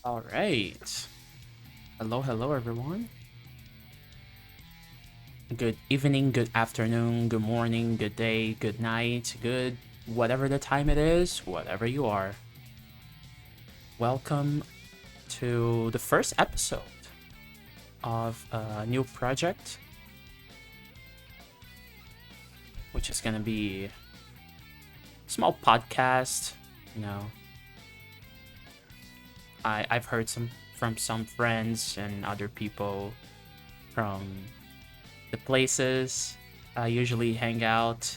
All right. Hello, everyone. Good evening, good afternoon, good morning, good day, good night, good whatever the time it is, whatever you are. Welcome to the first episode of a new project, which is going to be a small podcast. You know, I've heard from some friends and other people from the places I usually hang out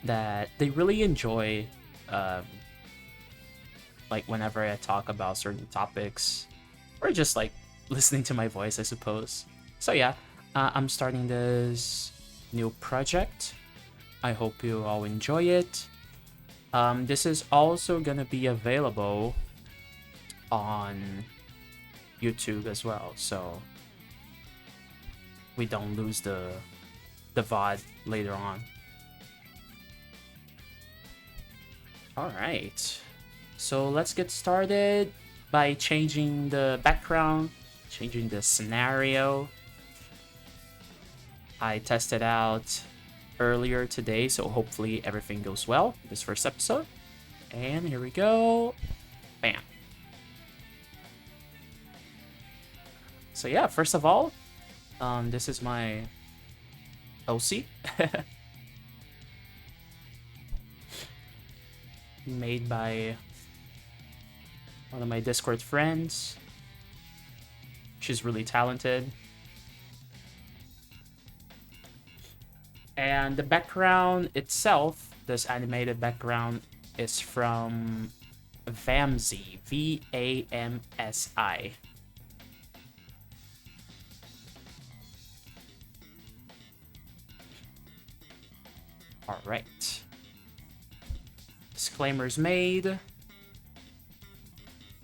that they really enjoy, um, like whenever I talk about certain topics or just like listening to my voice, I suppose. So yeah, I'm starting this new project. I hope you all enjoy it. This is also gonna be available on YouTube as well, so we don't lose the VOD later on. All right, so let's get started by changing the background, changing the scenario. I tested out earlier today, so hopefully everything goes well this first episode. And here we go. Bam. So yeah, first of all, this is my OC. Made by one of my Discord friends. She's really talented. And the background itself, this animated background, is from Vamsi, Vamsi. All right. Disclaimers made.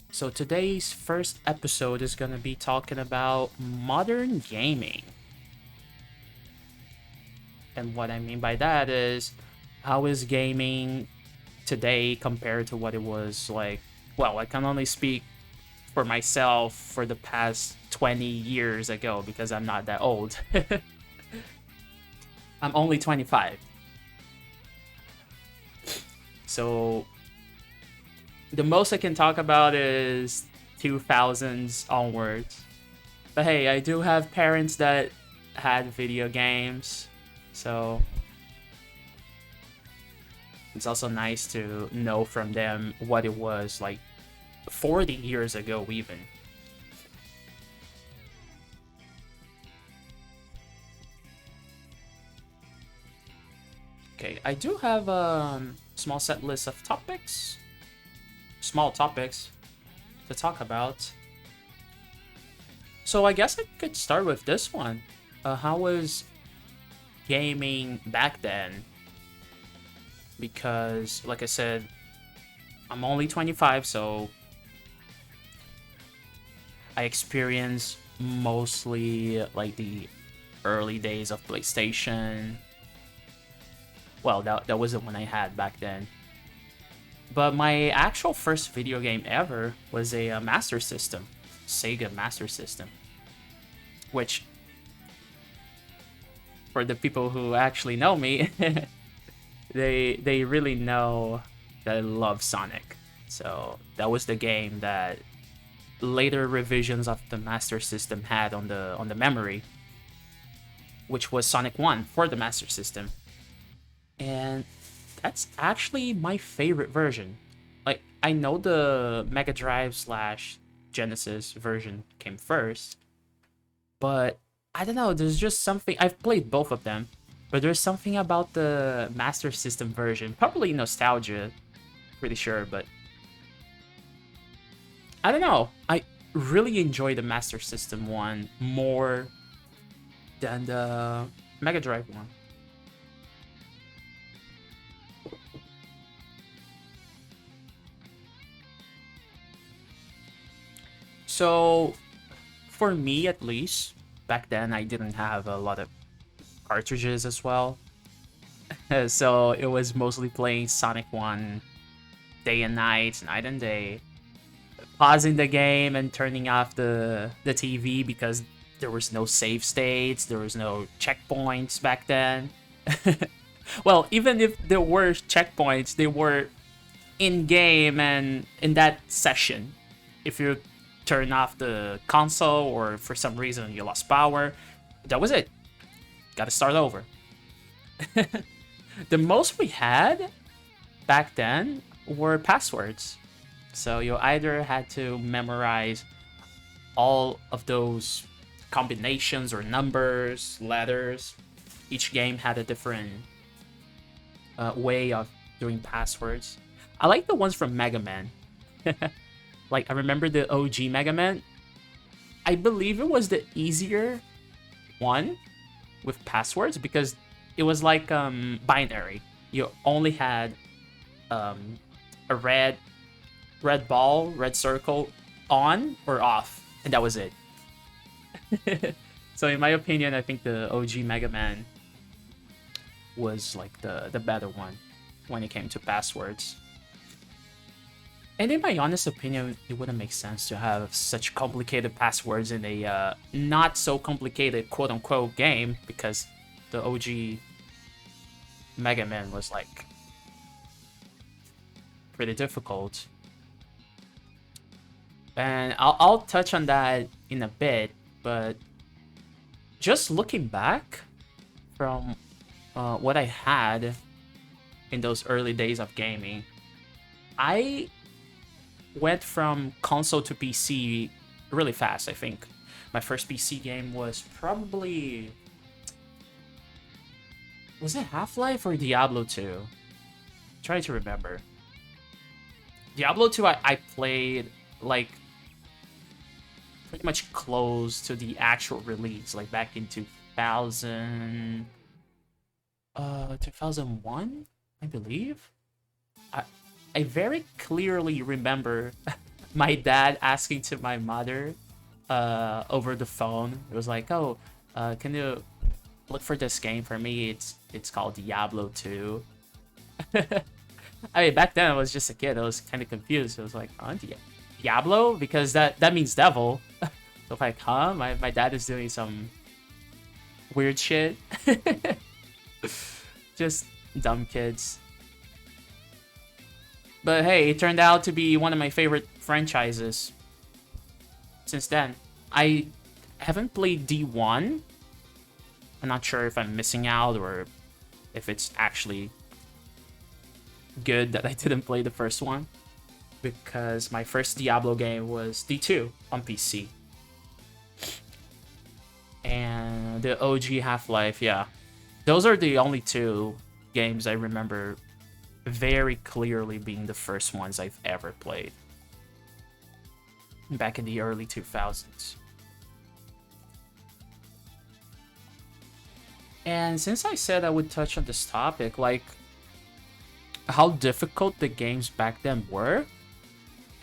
So today's first episode is going to be talking about modern gaming. And what I mean by that is, how is gaming today compared to what it was like? Well, I can only speak for myself for the past 20 years ago because I'm not that old. I'm only 25. So the most I can talk about is 2000s onwards. But hey, I do have parents that had video games, so it's also nice to know from them what it was like 40 years ago even. Okay, I do have a small set list of small topics to talk about. So I guess I could start with this one. How was gaming back then? Because, like I said, I'm only 25, so I experienced mostly like the early days of PlayStation. Well, that wasn't when I had back then. But my actual first video game ever was a Master System, Sega Master System, which, for the people who actually know me, they really know that I love Sonic. So that was the game that later revisions of the Master System had on the memory, which was Sonic 1 for the Master System. And that's actually my favorite version. Like, I know the Mega Drive slash Genesis version came first, but I don't know, there's just something. I've played both of them, but there's something about the Master System version, probably nostalgia, pretty sure, but I don't know. I really enjoy the Master System one more than the Mega Drive one. So, for me at least, back then I didn't have a lot of cartridges as well. So it was mostly playing Sonic 1 day and night, night and day. pausing the game and turning off the TV because there was no save states, there was no checkpoints back then. Well, even if there were checkpoints, they were in game and in that session. If you turn off the console or for some reason you lost power, that was it. Got to start over. The most we had back then were passwords. So you either had to memorize all of those combinations or numbers, letters. Each game had a different way of doing passwords. I like the ones from Mega Man. Like, I remember the OG Mega Man. I believe it was the easier one with passwords because it was like binary. You only had a red ball, red circle on or off, and that was it. So in my opinion, I think the OG Mega Man was like the better one when it came to passwords. And in my honest opinion, it wouldn't make sense to have such complicated passwords in a not so complicated quote-unquote game, because the OG Mega Man was like pretty difficult. And I'll touch on that in a bit, but just looking back from what I had in those early days of gaming, I went from console to PC really fast, I think. My first PC game was probably... Was it Half-Life or Diablo 2? Try to remember. Diablo 2 I played like pretty much close to the actual release, like back in 2001, I believe. I very clearly remember my dad asking to my mother over the phone. It was like, "Oh, can you look for this game for me? It's called Diablo 2." I mean, back then I was just a kid. I was kind of confused. I was like, "Huh, Diablo?" Because that means devil. So like, huh? My dad is doing some weird shit. Just dumb kids. But hey, it turned out to be one of my favorite franchises since then. I haven't played D1. I'm not sure if I'm missing out or if it's actually good that I didn't play the first one, because my first Diablo game was D2 on PC. And the OG Half-Life, yeah. Those are the only two games I remember very clearly being the first ones I've ever played. Back in the early 2000s. And since I said I would touch on this topic, like how difficult the games back then were,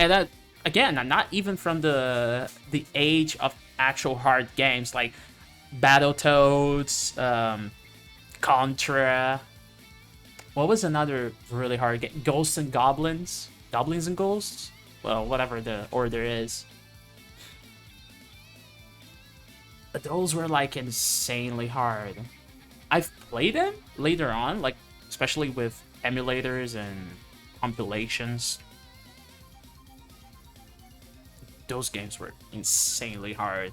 and that, again, I'm not even from the age of actual hard games like Battletoads, Contra. What was another really hard game? Ghosts and Goblins? Goblins and Ghosts? Well, whatever the order is. But those were like insanely hard. I've played them later on, like especially with emulators and compilations. Those games were insanely hard.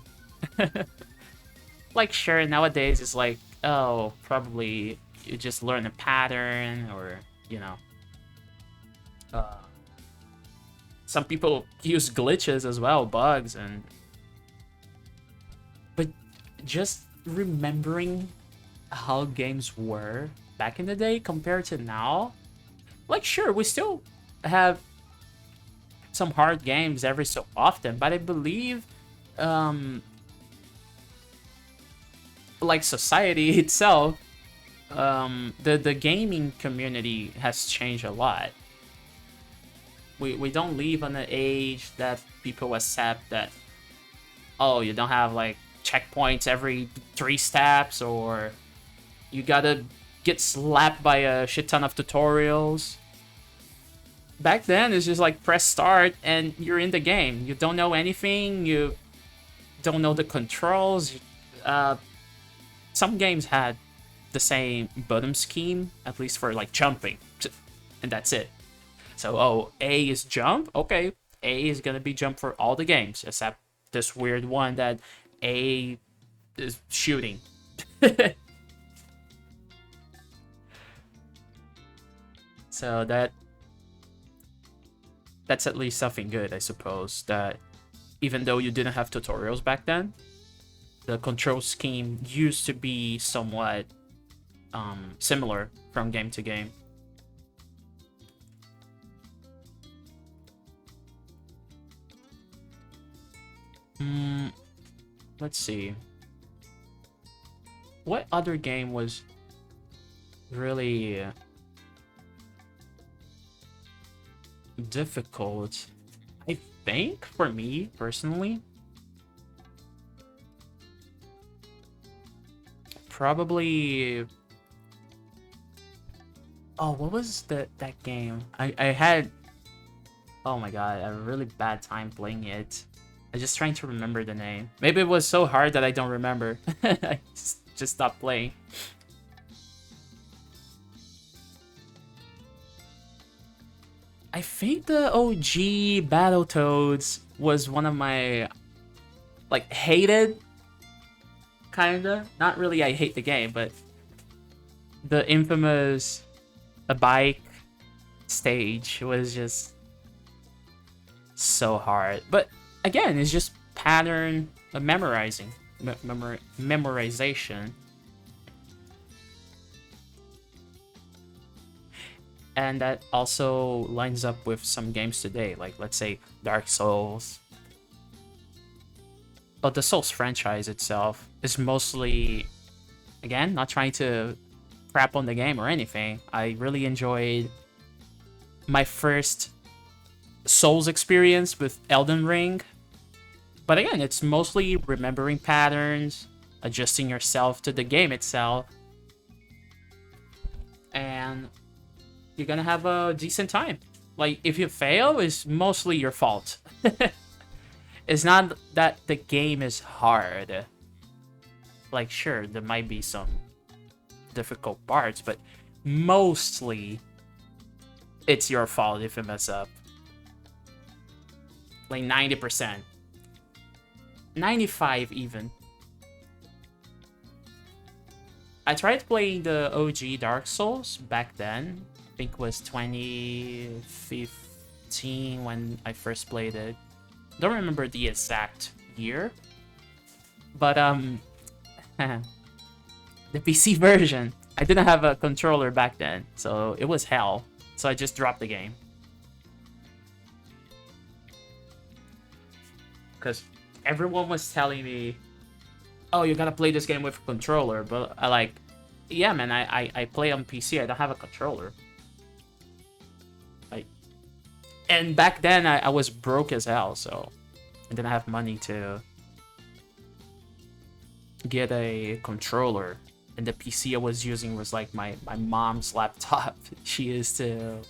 Like, sure, nowadays it's like, oh, probably you just learn a pattern, or, you know. Some people use glitches as well, bugs, and... But just remembering how games were back in the day compared to now, like, sure, we still have some hard games every so often, but I believe like society itself, the gaming community has changed a lot. We don't live on an age that people accept that, oh, you don't have like checkpoints every 3 steps, or you gotta get slapped by a shit ton of tutorials. back then it's just like press start and you're in the game. You don't know anything. You don't know the controls. Some games had the same button scheme, at least for like jumping, and that's it. So, oh, A is jump. Okay, A is gonna be jump for all the games except this weird one that A is shooting. So that's at least something good, I suppose. That even though you didn't have tutorials back then, the control scheme used to be somewhat similar from game to game. Let's see. What other game was really difficult? I think for me personally, probably. Oh, what was that game? I had. Oh my god, I had a really bad time playing it. I'm just trying to remember the name. Maybe it was so hard that I don't remember. I just stopped playing. I think the OG Battletoads was one of my like hated, kinda. Not really. I hate the game, but the infamous a bike stage was just so hard. But again, it's just pattern memorizing, memorization. And that also lines up with some games today, like let's say Dark Souls. But the Souls franchise itself is mostly, again, not trying to crap on the game or anything. I really enjoyed my first Souls experience with Elden Ring. But again, it's mostly remembering patterns, adjusting yourself to the game itself, and you're gonna have a decent time. Like, if you fail, it's mostly your fault. It's not that the game is hard. Like, sure, there might be some difficult parts, but mostly it's your fault if you mess up. Like 90%. 95 even. I tried playing the OG Dark Souls back then. I think it was 2015 when I first played it. Don't remember the exact year. But the PC version, I didn't have a controller back then, so it was hell. So I just dropped the game. Because everyone was telling me, oh, you gotta play this game with a controller. But I like, yeah, man, I play on PC. I don't have a controller. And back then, I was broke as hell, so I didn't have money to get a controller. And the PC I was using was like my mom's laptop. She used to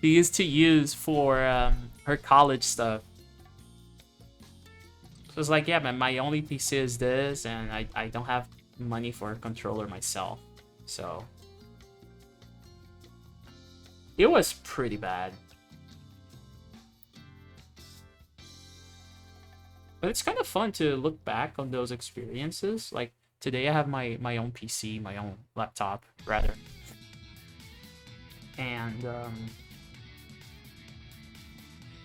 use for her college stuff. So it's like, yeah, man, my only PC is this, and I don't have money for a controller myself. So it was pretty bad. But it's kind of fun to look back on those experiences. Like, today I have my own PC, my own laptop, rather. And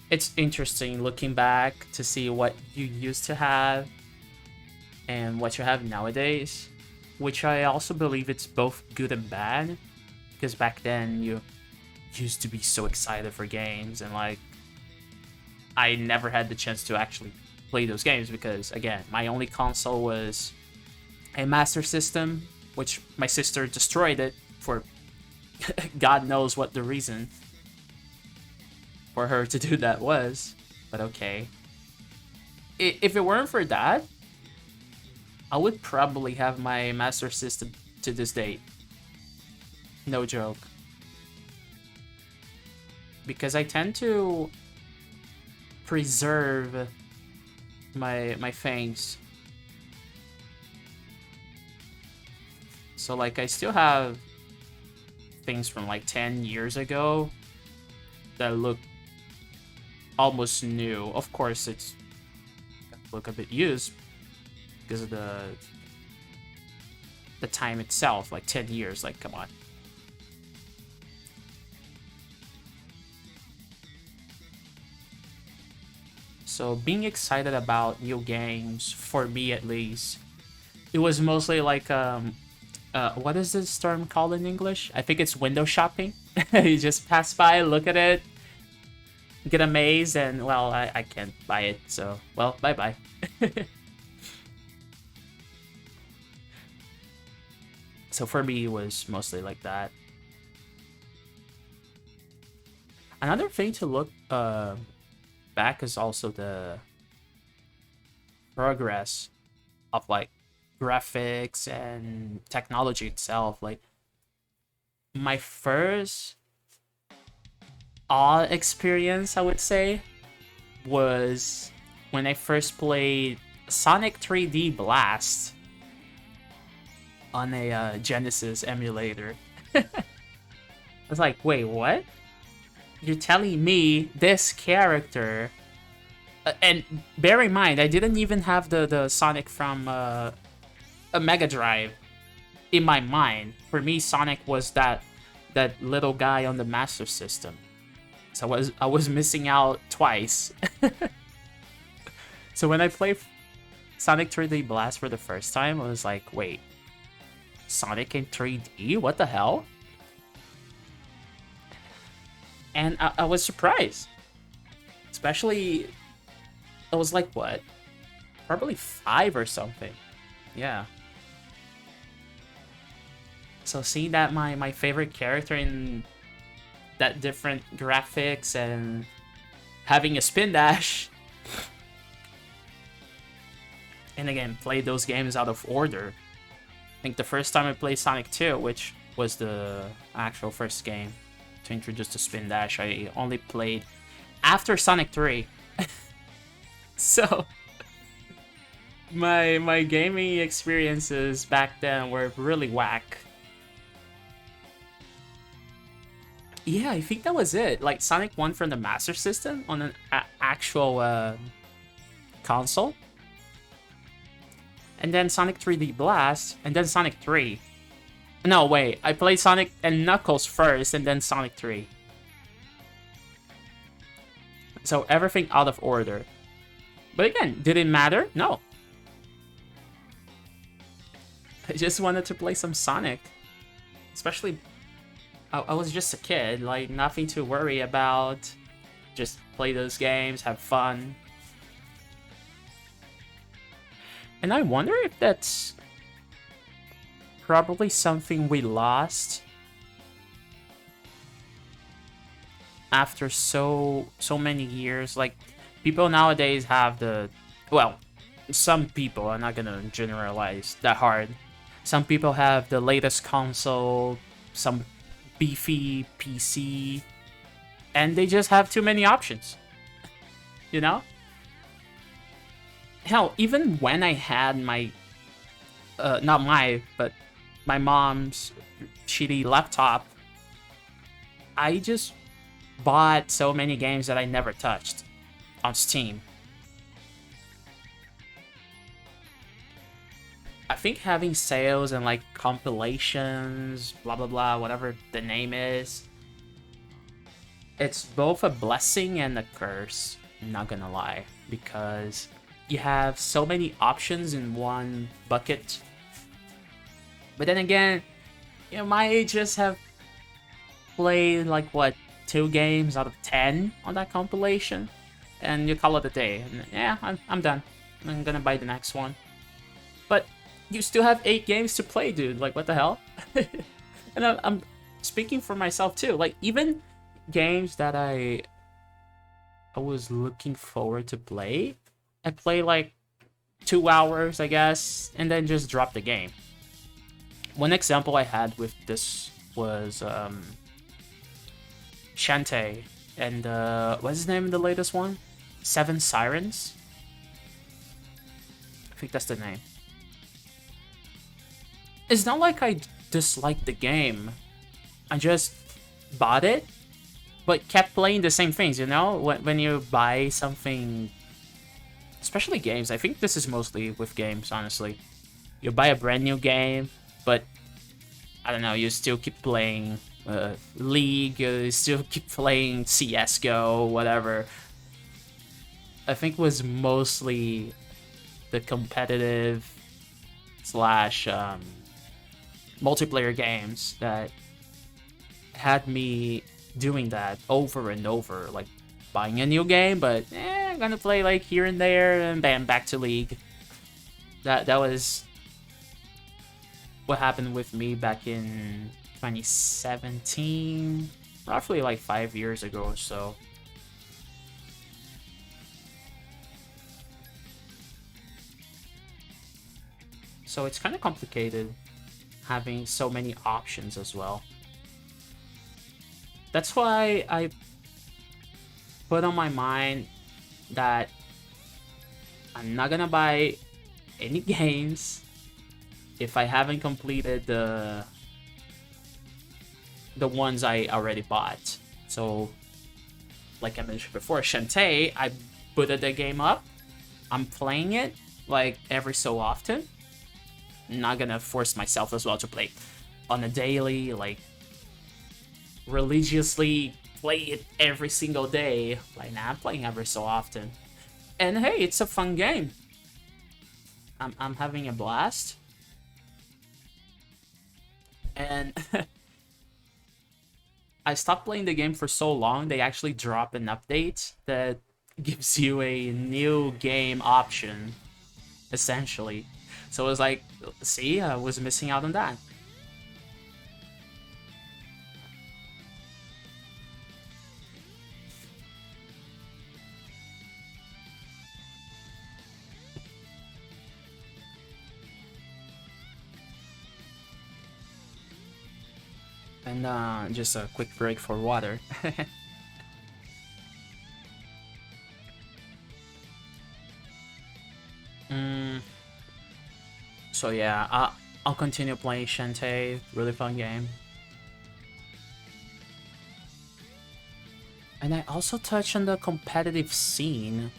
it's interesting looking back to see what you used to have and what you have nowadays. Which I also believe it's both good and bad. Because back then, you used to be so excited for games, and like, I never had the chance to actually play those games because, again, my only console was a Master System, which my sister destroyed it for God knows what the reason for her to do that was, but okay. If it weren't for that, I would probably have my Master System to this date. No joke. because I tend to preserve my things. So like I still have things from like 10 years ago that look almost new. Of course, it's look a bit used because of the time itself, like 10 years, like come on. So being excited about new games, for me at least, it was mostly like what is this term called in English? I think it's window shopping. You just pass by, look at it, get amazed, and well, I can't buy it, so well, bye bye. So for me, it was mostly like that. Another thing to look back is also the progress of like graphics and technology itself. Like my first awe experience, I would say, was when I first played Sonic 3D Blast on a Genesis emulator. I was like, wait, what? You're telling me this character... and bear in mind, I didn't even have the Sonic from a Mega Drive in my mind. For me, Sonic was that little guy on the Master System. So I was missing out twice. So when I played Sonic 3D Blast for the first time, I was like, wait, Sonic in 3D? What the hell? And I was surprised. Especially, I was like, what? Probably 5 or something. Yeah. So seeing that my favorite character in that different graphics and having a spin dash. And again, play those games out of order. I think the first time I played Sonic 2, which was the actual first game to introduce the spin dash, I only played after Sonic 3. So my gaming experiences back then were really whack. Yeah, I think that was it. Like Sonic 1 from the Master System on an actual console. And then Sonic 3D Blast, and then Sonic 3. No, wait, I played Sonic and Knuckles first, and then Sonic 3. So everything out of order. But again, did it matter? No. I just wanted to play some Sonic. Especially, I was just a kid, like nothing to worry about. Just play those games, have fun. And I wonder if that's probably something we lost after so many years. Like, people nowadays have the... Well, some people, I'm not gonna generalize that hard. Some people have the latest console, some beefy PC, and they just have too many options. You know? Hell, even when I had my... not but my mom's shitty laptop, I just bought so many games that I never touched on Steam. I think having sales and like compilations, blah blah blah, whatever the name is, it's both a blessing and a curse, I'm not gonna lie, because you have so many options in one bucket. But then again, you know, my ages have played like what, 2 games out of 10 on that compilation, and you call it a day. And yeah, I'm done. I'm gonna buy the next one. But you still have 8 games to play, dude. Like, what the hell? And I'm speaking for myself too. Like, even games that I was looking forward to play, I play like 2 hours, I guess, and then just drop the game. One example I had with this was Shantae. and what's his name in the latest one? Seven Sirens. I think that's the name. It's not like I disliked the game. I just bought it, but kept playing the same things, you know? When you buy something, especially games, I think this is mostly with games, honestly. You buy a brand new game, but I don't know, you still keep playing League, you still keep playing CSGO, whatever. I think it was mostly the competitive slash multiplayer games that had me doing that over and over, like buying a new game, but I'm gonna play like here and there, and bam, back to League. That was what happened with me back in 2017, roughly like 5 years ago or so. So it's kind of complicated having so many options as well. That's why I put on my mind that I'm not gonna buy any games if I haven't completed the ones I already bought. So, like I mentioned before, Shantae, I booted the game up. I'm playing it like every so often. I'm not gonna force myself as well to play on a daily, like religiously play it every single day. Like, nah, I'm playing every so often. And hey, it's a fun game. I'm having a blast. And I stopped playing the game for so long, they actually drop an update that gives you a new game option, essentially. So it was like, see, I was missing out on that. And just a quick break for water. mm, so yeah, I'll continue playing Shantae. Really fun game. And I also touch on the competitive scene.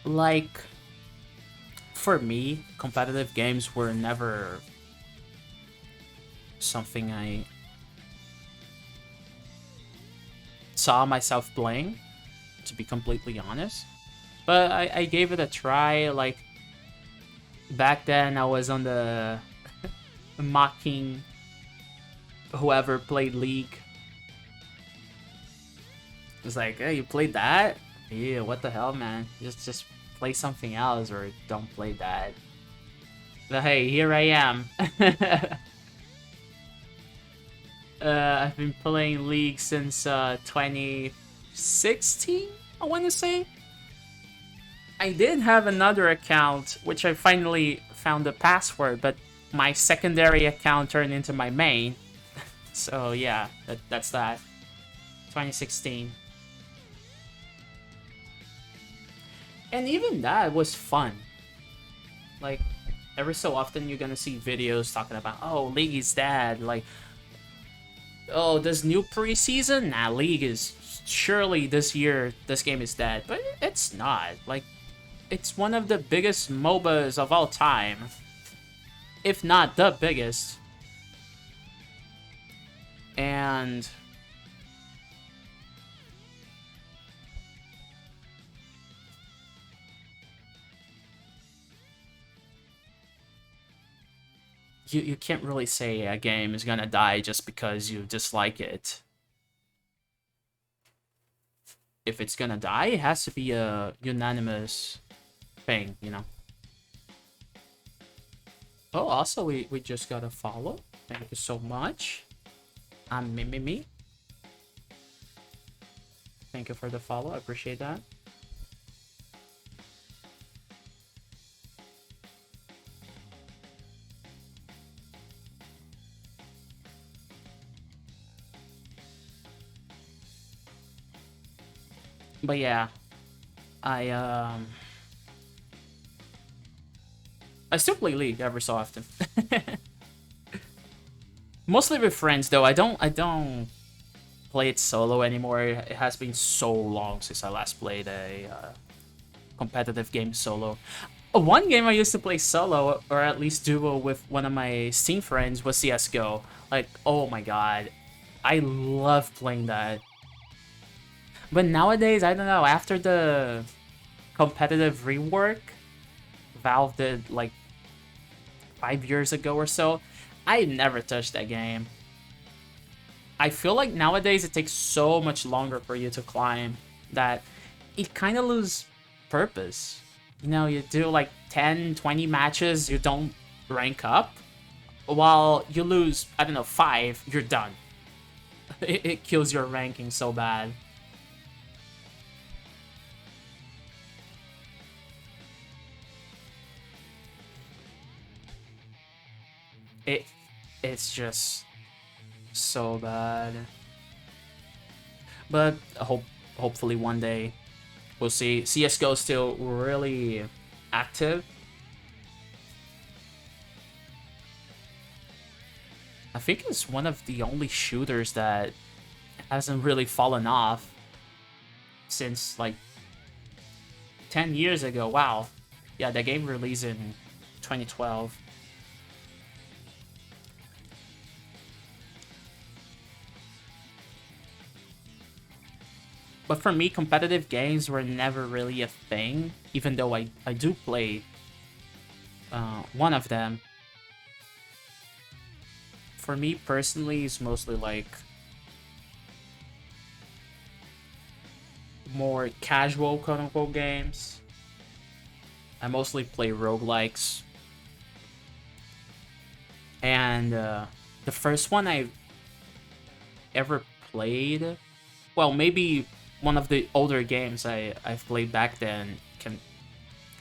Like, for me, competitive games were never something I saw myself playing, to be completely honest. But I gave it a try. Like, back then I was on the mocking whoever played League. It's like, hey, you played that? Yeah, what the hell, man? Just play something else or don't play that. But hey, here I am. I've been playing League since 2016, I want to say. I did have another account, which I finally found the password, but my secondary account turned into my main. So yeah, that's that. 2016. And even that was fun. Like, every so often you're gonna see videos talking about, oh, League is dead. Like, oh, this new preseason? Nah, League is surely this year this game is dead. But it's not. Like, it's one of the biggest MOBAs of all time. If not the biggest. And you can't really say a game is gonna die just because you dislike it. If it's gonna die, it has to be a unanimous thing, you know? Oh, also, we just got a follow. Thank you so much. I'm Me. Thank you for the follow. I appreciate that. But yeah, I um I still play League every so often. Mostly with friends though. I don't play it solo anymore. It has been so long since I last played a competitive game solo. One game I used to play solo, or at least duo with one of my Steam friends, was CSGO. Like, oh my god. I love playing that. But nowadays, I don't know, after the competitive rework Valve did like 5 years ago or so, I never touched that game. I feel like nowadays it takes so much longer for you to climb that it kind of loses purpose. You know, you do like 10, 20 matches, you don't rank up, while you lose, I don't know, 5, you're done. It kills your ranking so bad. It it's just so bad. But hopefully one day we'll see. CS:GO is still really active. I think it's one of the only shooters that hasn't really fallen off since like 10 years ago. Wow. Yeah, the game released in 2012. But for me, competitive games were never really a thing, even though I do play one of them. For me personally, it's mostly like more casual quote unquote games. I mostly play roguelikes. And the first one I ever played, well, maybe one of the older games I've played back then can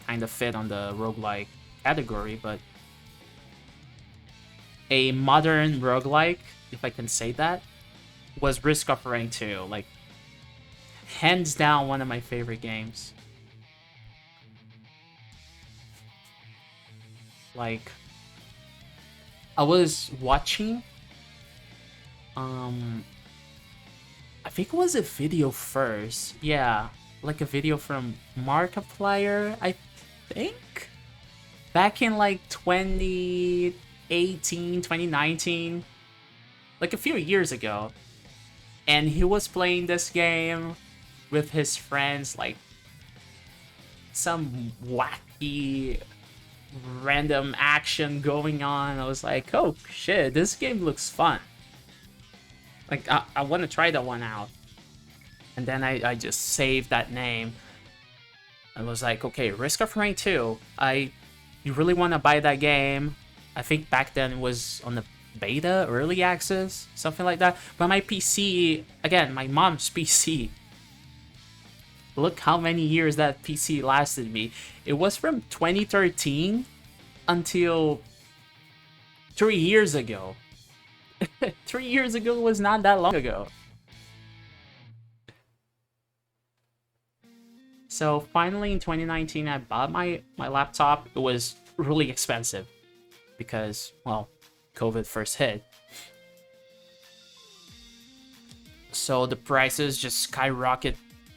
kind of fit on the roguelike category, but a modern roguelike, if I can say that, was Risk of Rain 2. Like, hands down, one of my favorite games. Like, I was watching, um, I think it was a video first. Yeah, like a video from Markiplier, I think? Back in like 2018, 2019, like a few years ago. And he was playing this game with his friends, like some wacky random action going on. I was like, oh shit, this game looks fun. Like, I want to try that one out. And then I just saved that name. I was like, okay, Risk of Rain 2. You really want to buy that game. I think back then it was on the beta, early access, something like that. But my PC, again, my mom's PC. Look how many years that PC lasted me. It was from 2013 until 3 years ago. 3 years ago was not that long ago. So finally in 2019, I bought my laptop. It was really expensive because, well, COVID first hit. So the prices just skyrocket,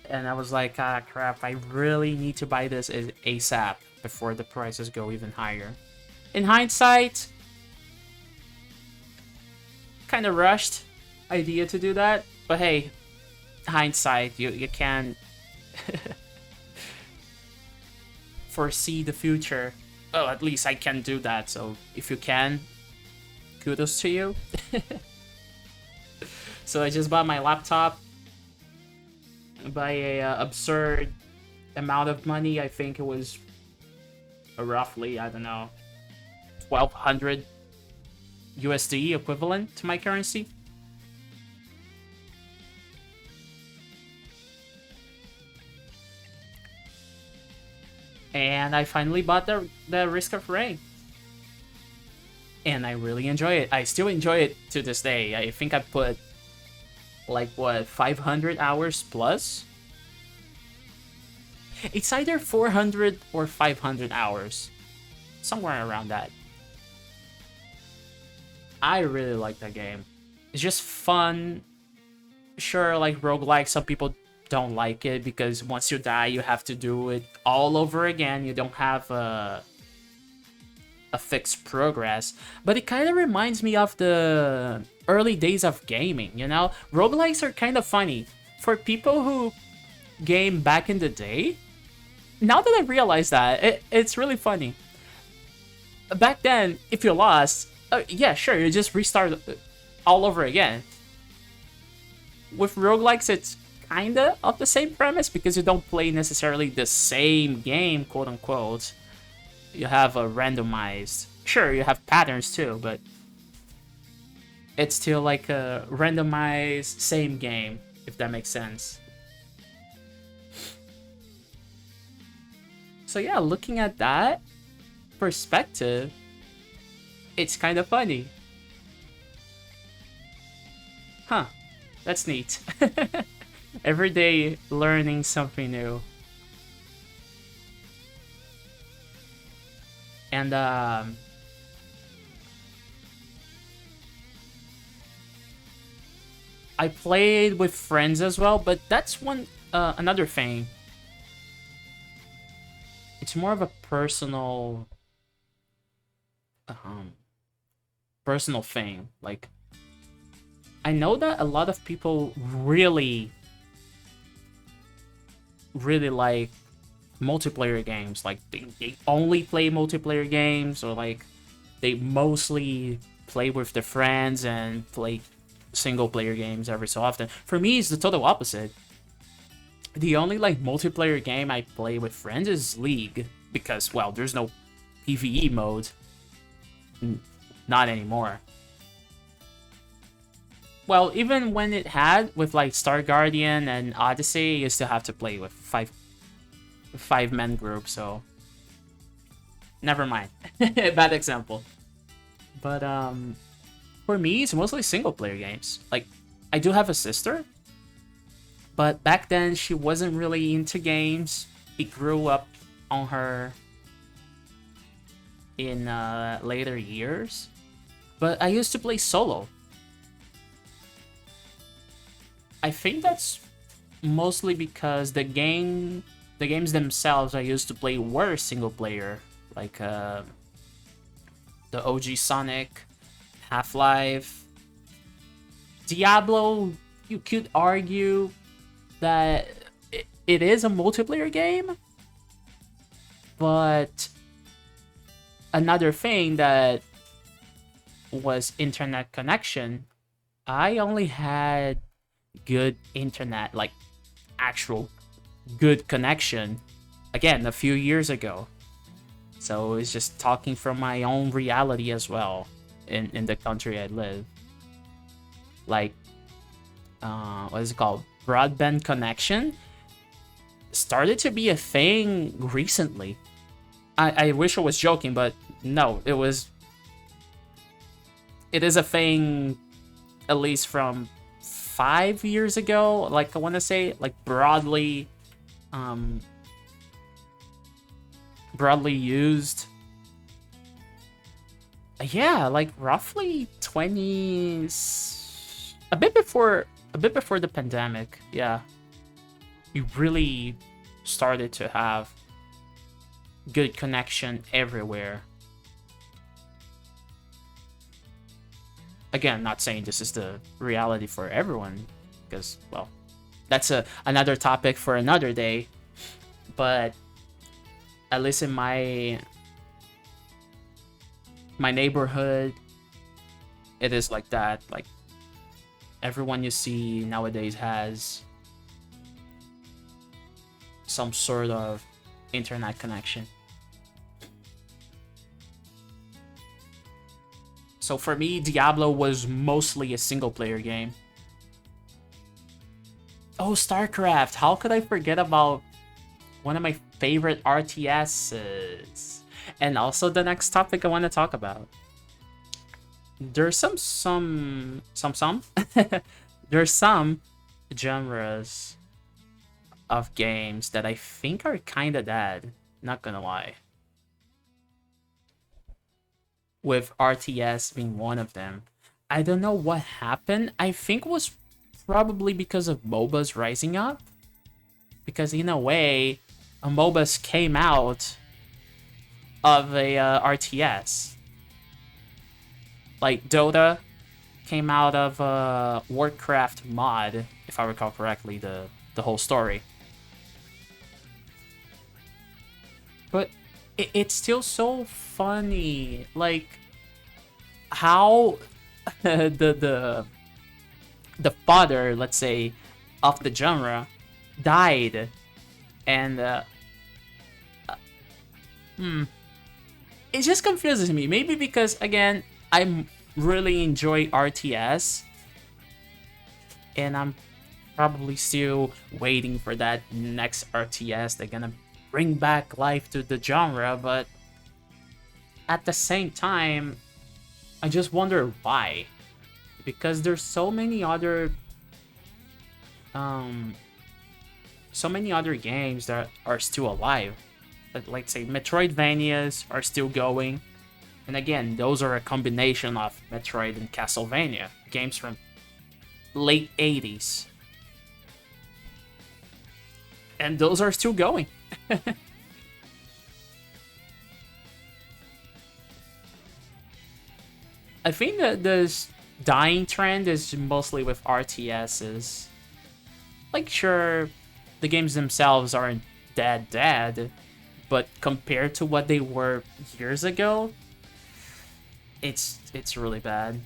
and I was like, ah, crap, I really need to buy this ASAP before the prices go even higher. In hindsight, kind of rushed idea to do that, but hey, hindsight, you can foresee the future. Well, at least I can do that, so if you can, kudos to you. So I just bought my laptop by a absurd amount of money. I think it was roughly, I don't know, 1200 USD equivalent to my currency. And I finally bought the Risk of Rain. And I really enjoy it. I still enjoy it to this day. I think I put like what, 500 hours plus It's either 400 or 500 hours. Somewhere around that. I really like that game. It's just fun. Sure, like roguelike, some people don't like it because once you die, you have to do it all over again. You don't have a fixed progress. But it kind of reminds me of the early days of gaming, you know? Roguelikes are kind of funny. For people who game back in the day, now that I realize that, it's really funny. Back then, if you lost, yeah, sure, you just restart all over again. With roguelikes, it's kinda of the same premise because you don't play necessarily the same game, quote unquote. You have a randomized. Sure, you have patterns too, but it's still like a randomized same game, if that makes sense. So yeah, looking at that perspective, it's kind of funny. Huh, that's neat. Every day learning something new. And I played with friends as well, but that's one another thing. It's more of a personal thing. Like, I know that a lot of people really like multiplayer games. Like, they only play multiplayer games, or like they mostly play with their friends and play single player games every so often. For me, it's the total opposite. The only like multiplayer game I play with friends is League, because, well, there's no PvE mode. Not anymore. Well, even when it had with like Star Guardian and Odyssey, you still have to play with five-man group, so never mind. Bad example. But for me, it's mostly single player games. Like, I do have a sister, but back then she wasn't really into games. It grew up on her in later years. But I used to play solo. I think that's mostly because the games themselves I used to play were single player, like the OG Sonic, Half-Life, Diablo. You could argue that it is a multiplayer game, but another thing that was internet connection. I only had good internet, like actual good connection, again, a few years ago. So it's just talking from my own reality as well in the country I live. Like, what is it called? Broadband connection started to be a thing recently. I wish I was joking, but no, it is a thing at least from 5 years ago. Like, I want to say, like, broadly used. Yeah, like roughly 20s, a bit before the pandemic. Yeah, we really started to have good connection everywhere. Again, not saying this is the reality for everyone, because, well, that's another topic for another day. But at least in my neighborhood, it is like that. Like, everyone you see nowadays has some sort of internet connection. So for me, Diablo was mostly a single player game. Oh, Starcraft! How could I forget about one of my favorite RTSs? And also the next topic I want to talk about. There's some there's some genres of games that I think are kind of dead, not gonna lie. With RTS being one of them. I don't know what happened. I think it was probably because of MOBAs rising up. Because in a way, a MOBAs came out of a RTS. Like Dota came out of a Warcraft mod, if I recall correctly, the whole story. But it's still so funny, like how the father, let's say, of the genre died, and it just confuses me. Maybe because again, I really enjoy RTS, and I'm probably still waiting for that next RTS. They're gonna bring back life to the genre, but at the same time, I just wonder why. Because there's so many other games that are still alive. Like say Metroidvanias are still going. And again, those are a combination of Metroid and Castlevania, games from late 80s. And those are still going. I think that this dying trend is mostly with RTSs. Like, sure, the games themselves aren't dead, but compared to what they were years ago, it's really bad.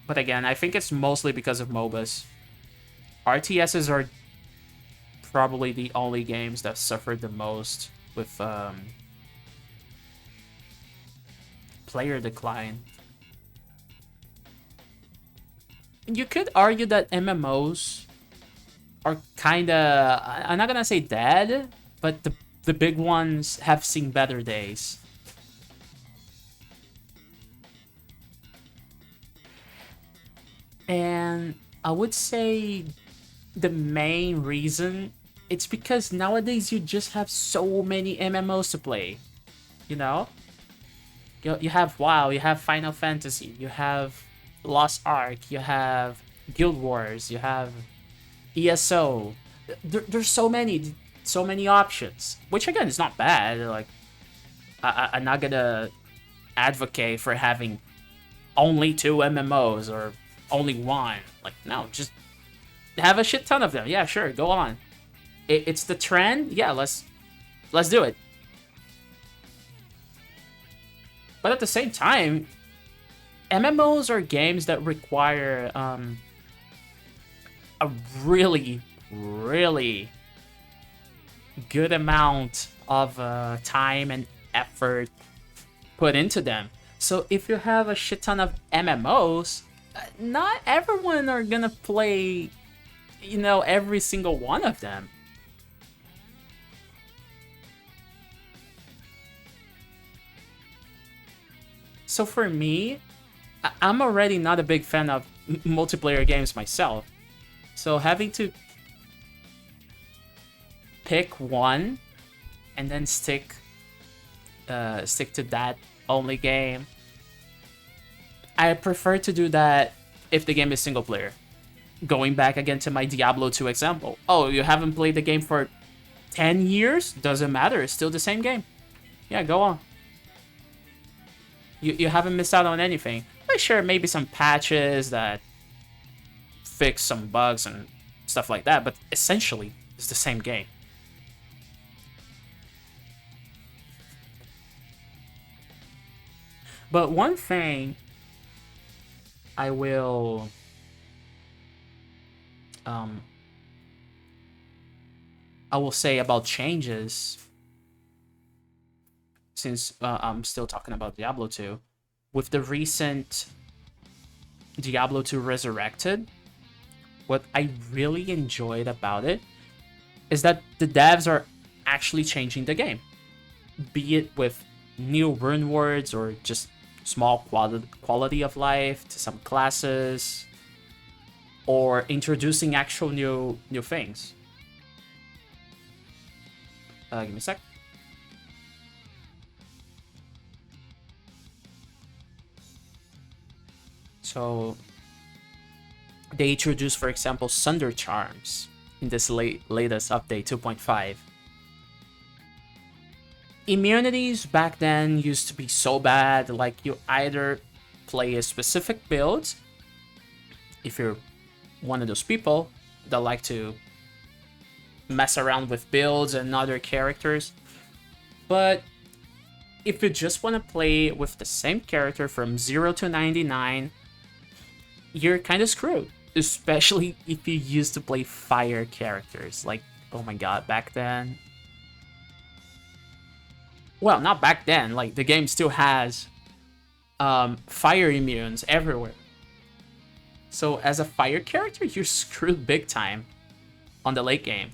But again, I think it's mostly because of MOBAs. RTSs are probably the only games that suffered the most with player decline. You could argue that MMOs are kind of, I'm not gonna say dead, but the big ones have seen better days. And I would say the main reason, it's because nowadays you just have so many MMOs to play. You know? You have WoW, you have Final Fantasy, you have Lost Ark, you have Guild Wars, you have ESO. There's so many options, which again is not bad. Like, I'm not gonna advocate for having only 2 MMOs or only one. Like, no, just have a shit ton of them. Yeah, sure, go on. It's the trend. Yeah, let's do it. But at the same time, MMOs are games that require a really, really good amount of time and effort put into them. So if you have a shit ton of MMOs, not everyone are gonna play, every single one of them. So for me, I'm already not a big fan of multiplayer games myself. So having to pick one and then stick to that only game, I prefer to do that if the game is single player. Going back again to my Diablo 2 example. Oh, you haven't played the game for 10 years? Doesn't matter, it's still the same game. Yeah, go on. You haven't missed out on anything. Like, sure, maybe some patches that fix some bugs and stuff like that, but essentially, it's the same game. But one thing I will say about changes, since I'm still talking about Diablo 2, with the recent Diablo 2 Resurrected, what I really enjoyed about it is that the devs are actually changing the game. Be it with new rune words or just small quality of life to some classes, or introducing actual new things. Give me a sec. So they introduced, for example, Sunder Charms in this latest update 2.5. Immunities back then used to be so bad, like you either play a specific build, if you're one of those people that like to mess around with builds and other characters, but if you just want to play with the same character from 0 to 99, you're kind of screwed. Especially if you used to play fire characters. Like, oh my god, back then. Well, not back then. Like, the game still has fire immunes everywhere. So, as a fire character, you're screwed big time on the late game.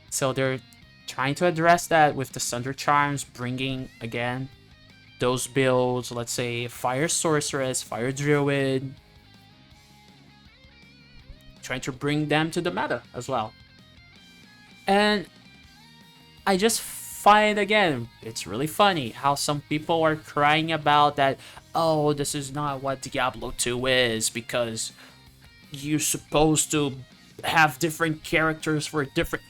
So, they're trying to address that with the Sunder Charms, bringing, again, those builds. Let's say, Fire Sorceress, Fire Druid. Trying to bring them to the meta as well. And I just find, again, it's really funny how some people are crying about that, oh, this is not what Diablo 2 is, because you're supposed to have different characters for different...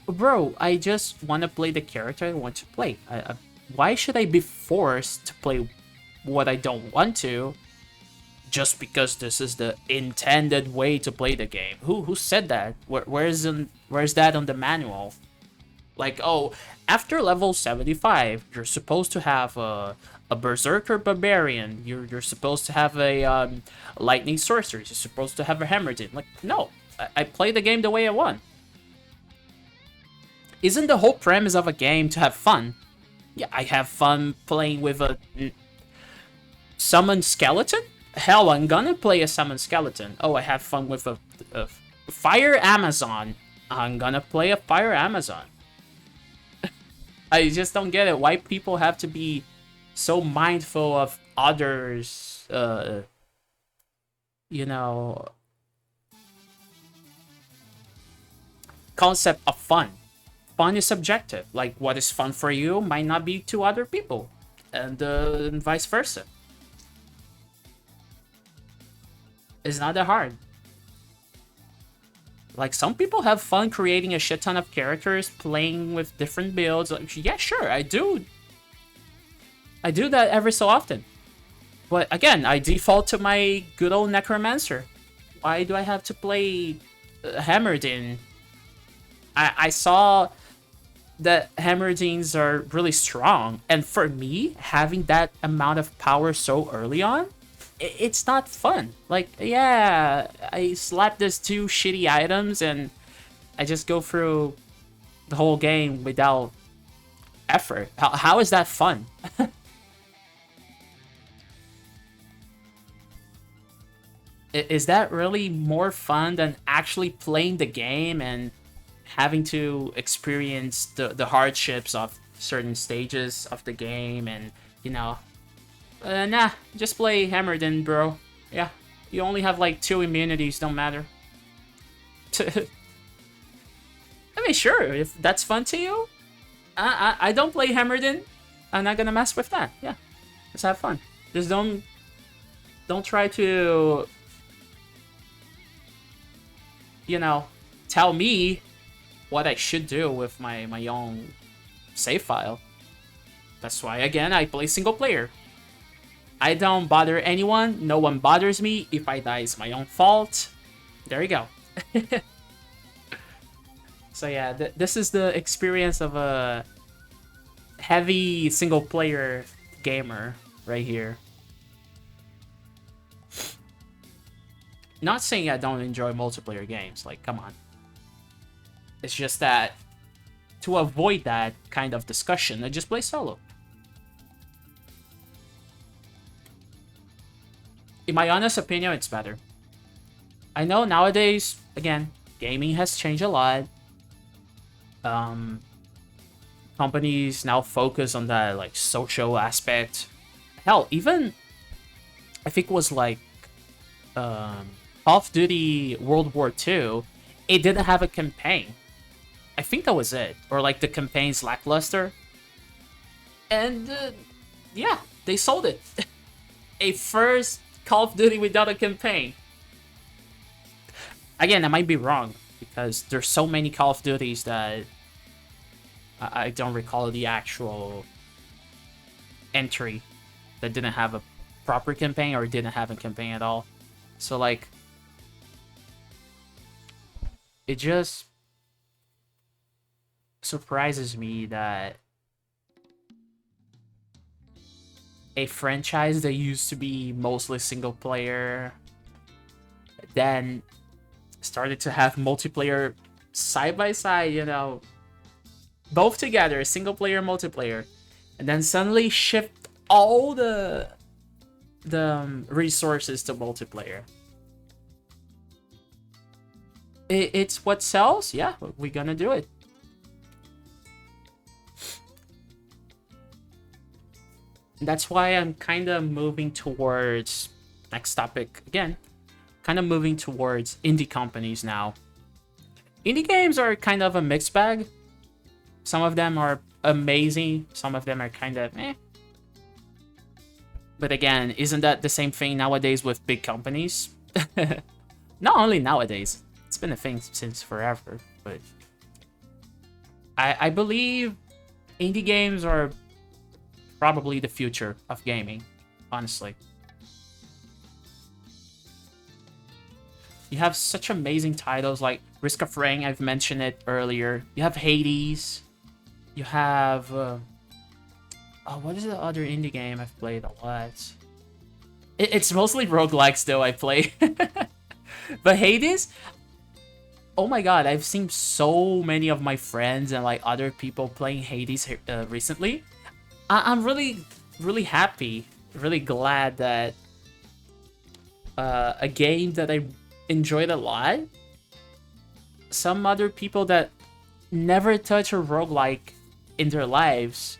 bro, I just want to play the character I want to play. Why should I be forced to play what I don't want to, just because this is the intended way to play the game? Who said that? Where's that on the manual? Like, oh, after level 75, you're supposed to have a Berserker Barbarian. You're supposed to have a Lightning Sorcerer. You're supposed to have a Hammerdin. Like, no, I play the game the way I want. Isn't the whole premise of a game to have fun? Yeah, I have fun playing with a Summon Skeleton? Hell, I'm gonna play a Summon Skeleton. Oh, I have fun with a Fire Amazon. I'm gonna play a Fire Amazon. I just don't get it. Why people have to be so mindful of others, you know, concept of fun. Fun is subjective. Like, what is fun for you might not be to other people, and vice versa. It's not that hard. Like, some people have fun creating a shit ton of characters, playing with different builds. Like, yeah, sure, I do. I do that every so often. But again, I default to my good old Necromancer. Why do I have to play Hammerdin? I saw that Hammerdins are really strong. And for me, having that amount of power so early on, it's not fun. Like, yeah, I slap these two shitty items and I just go through the whole game without effort. How is that fun? Is that really more fun than actually playing the game and having to experience the hardships of certain stages of the game and, you know... nah, just play Hammerdin, bro. Yeah, you only have like 2 immunities, don't matter. I mean, sure, if that's fun to you. I don't play Hammerdin. I'm not gonna mess with that. Yeah, just have fun. Just don't try to, you know, tell me what I should do with my own save file. That's why, again, I play single player. I don't bother anyone. No one bothers me. If I die, it's my own fault. There you go. So yeah, this is the experience of a heavy single player gamer right here. Not saying I don't enjoy multiplayer games. Like, come on. It's just that to avoid that kind of discussion, I just play solo. In my honest opinion, it's better. I know nowadays, again, gaming has changed a lot. Companies now focus on that, like, social aspect. Hell, even I think it was like Call of Duty World War II, it didn't have a campaign. I think that was it. Or like the campaign's lackluster. And yeah, they sold it. A first Call of Duty without a campaign. Again, I might be wrong because there's so many Call of Duties that I don't recall the actual entry that didn't have a proper campaign or didn't have a campaign at all. So like, it just surprises me that a franchise that used to be mostly single player then started to have multiplayer side by side, you know, both together, single player, multiplayer, and then suddenly shift all the resources to multiplayer. It's what sells. Yeah, we're gonna do it. That's why I'm kind of moving towards next topic again. Kind of moving towards indie companies now. Indie games are kind of a mixed bag. Some of them are amazing. Some of them are kind of eh. But again, isn't that the same thing nowadays with big companies? Not only nowadays. It's been a thing since forever. But I believe indie games are probably the future of gaming, honestly. You have such amazing titles like Risk of Rain, I've mentioned it earlier. You have Hades. You have... what is the other indie game I've played a lot? It's mostly roguelikes though I play. But Hades... Oh my god, I've seen so many of my friends and like other people playing Hades recently. I'm really, really happy, really glad that a game that I enjoyed a lot, some other people that never touch a roguelike in their lives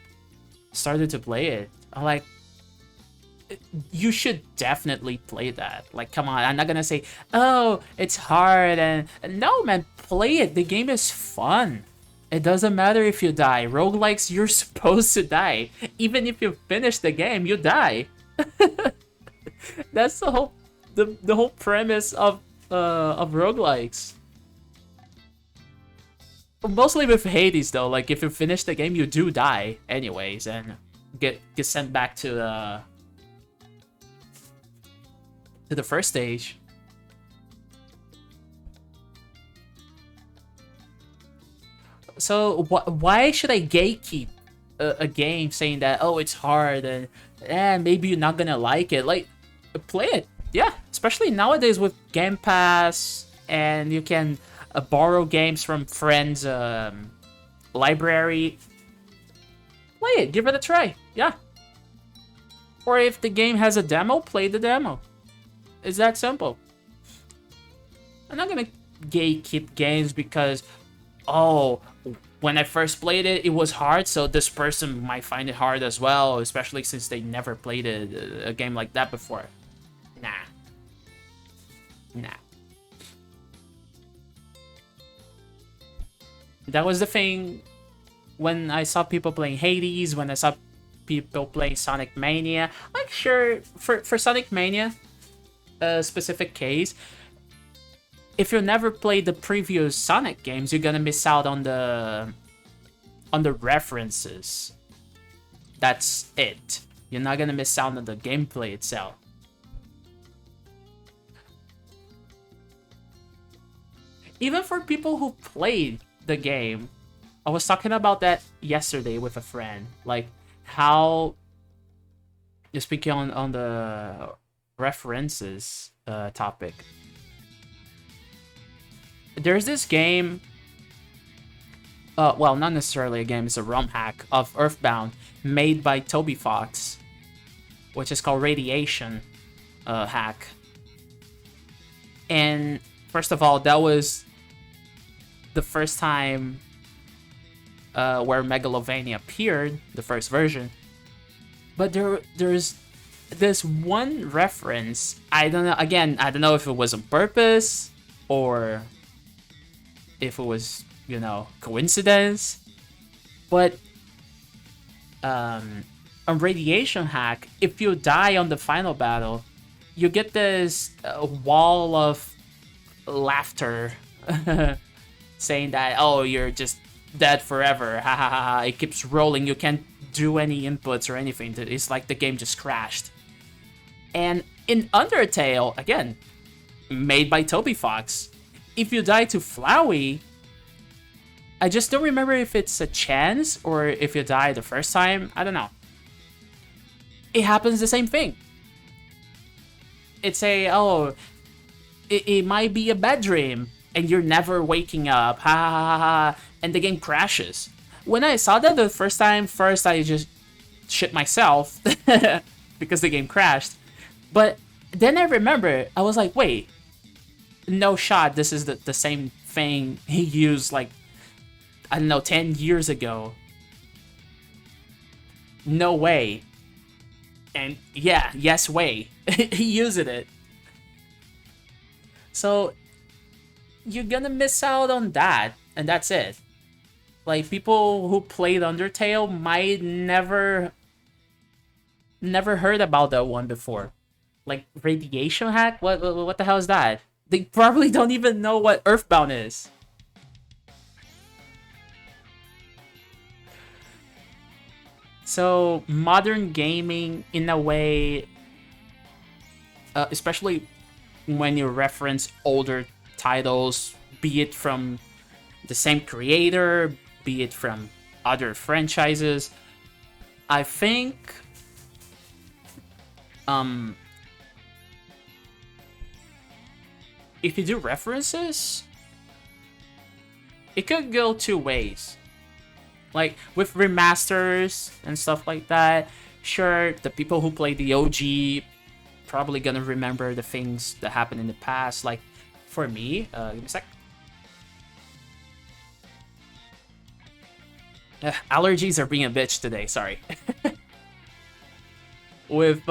started to play it. I'm like, you should definitely play that. Like, come on, I'm not gonna say, oh, it's hard, and no, man, play it. The game is fun. It doesn't matter if you die. Roguelikes, you're supposed to die. Even if you finish the game, you die. That's the whole premise of roguelikes. Mostly with Hades though, like if you finish the game, you do die anyways, and get sent back to the first stage. So why should I gatekeep a game saying that, oh, it's hard and maybe you're not gonna like it? Like, play it. Yeah, especially nowadays with Game Pass, and you can borrow games from friends' library. Play it, give it a try. Yeah. Or if the game has a demo, play the demo. It's that simple. I'm not gonna gatekeep games because, oh, when I first played it, it was hard, so this person might find it hard as well, especially since they never played a game like that before. Nah. That was the thing when I saw people playing Hades, when I saw people playing Sonic Mania. Like, sure, for Sonic Mania, a specific case, if you never played the previous Sonic games, you're gonna miss out on the references. That's it. You're not gonna miss out on the gameplay itself. Even for people who played the game, I was talking about that yesterday with a friend. Like, how, speaking on the references topic, there's this game, well, not necessarily a game, it's a ROM hack of Earthbound made by Toby Fox, which is called Radiation hack. And first of all, that was the first time where Megalovania appeared, the first version. But there's this one reference, I don't know, again, I don't know if it was on purpose or if it was coincidence. But on Radiation Hack, if you die on the final battle, you get this wall of laughter saying that, oh, you're just dead forever. Ha ha ha ha. It keeps rolling. You can't do any inputs or anything. It's like the game just crashed. And in Undertale, again, made by Toby Fox, if you die to Flowey, I just don't remember if it's a chance or if you die the first time. I don't know. It happens the same thing. It's it might be a bad dream and you're never waking up. Ha ha ha ha. And the game crashes. When I saw that the first time, I just shit myself because the game crashed. But then I remember, I was like, wait, no shot, this is the same thing he used like, I don't know, 10 years ago. No way. And yeah, yes way. He used it. So you're gonna miss out on that, and that's it. Like, people who played Undertale might never heard about that one before. Like, Radiation Hack? What the hell is that? They probably don't even know what Earthbound is. So, modern gaming, in a way, especially when you reference older titles, be it from the same creator, be it from other franchises, I think if you do references, it could go two ways. Like, with remasters and stuff like that, sure, the people who play the OG probably gonna remember the things that happened in the past. Like, for me, give me a sec. Allergies are being a bitch today, sorry. With,